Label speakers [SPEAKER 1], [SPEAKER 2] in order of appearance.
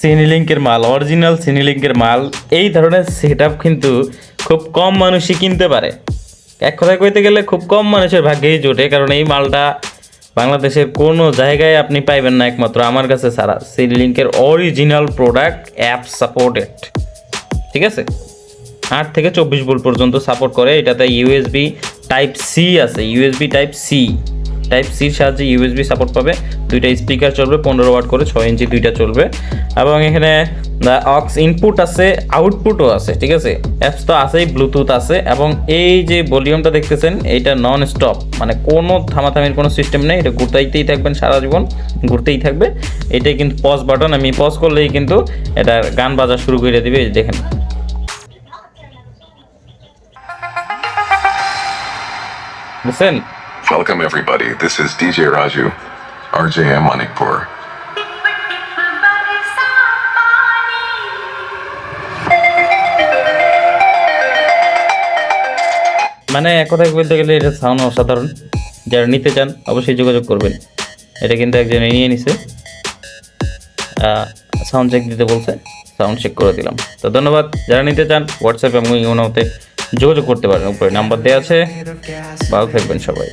[SPEAKER 1] সিনিলিংকের মাল, অরিজিনাল সিনিলিংকের মাল। এই ধরনের সেটআপ কিন্তু খুব কম মানুষই কিনতে পারে। এক কথায় কইতে গেলে খুব কম মানুষের ভাগ্যেই জোটে, কারণ এই মালটা বাংলাদেশের কোনো জায়গায় আপনি পাইবেন না, একমাত্র আমার কাছে ছাড়া। সিনিলিংকের অরিজিনাল প্রোডাক্ট, অ্যাপ সাপোর্টেড, ঠিক আছে? 8 থেকে 24 ভোল্ট পর্যন্ত সাপোর্ট করে। এটাতে ইউএসবি টাইপ সি আছে, ইউএসবি টাইপ সির সাহায্যে ইউএসবি সাপোর্ট পাবে। দুইটা স্পিকার চলবে, 15 ওয়াট করে, 6 ইঞ্চি দুইটা চলবে। এবং এখানে অক্স ইনপুট আছে, আউটপুটও আছে, ঠিক আছে? অ্যাপস তো আছেই, ব্লুটুথ আছে। এবং এই যে ভলিউমটা দেখতেছেন, এইটা নন স্টপ, মানে কোনো থামাথামির কোনো সিস্টেম নেই। এটা ঘুরতেই থাকবেন, সারা জীবন ঘুরতেই থাকবে। এটাই কিন্তু পজ বাটন, আমি পজ করলেই কিন্তু এটা গান বাজা শুরু করে দিবে। এই দেখেন, বুঝছেন?
[SPEAKER 2] Welcome everybody, this is DJ Raju, RJM Manikpur.
[SPEAKER 1] মানে এক কথায় বলতে গেলে এটা সাউন্ড অসাধারণ। যারা নিতে চান অবশ্যই যোগাযোগ করবেন। এটা কিন্তু একজনে নিয়ে নিছে, সাউন্ড চেক দিতে বলছে, সাউন্ড চেক করে দিলাম। তো ধন্যবাদ। যারা নিতে চান হোয়াটসঅ্যাপ এবং ইমোতে যোগাযোগ করতে পারেন, উপরে নাম্বার দেওয়া আছে। ভালো থাকবেন সবাই।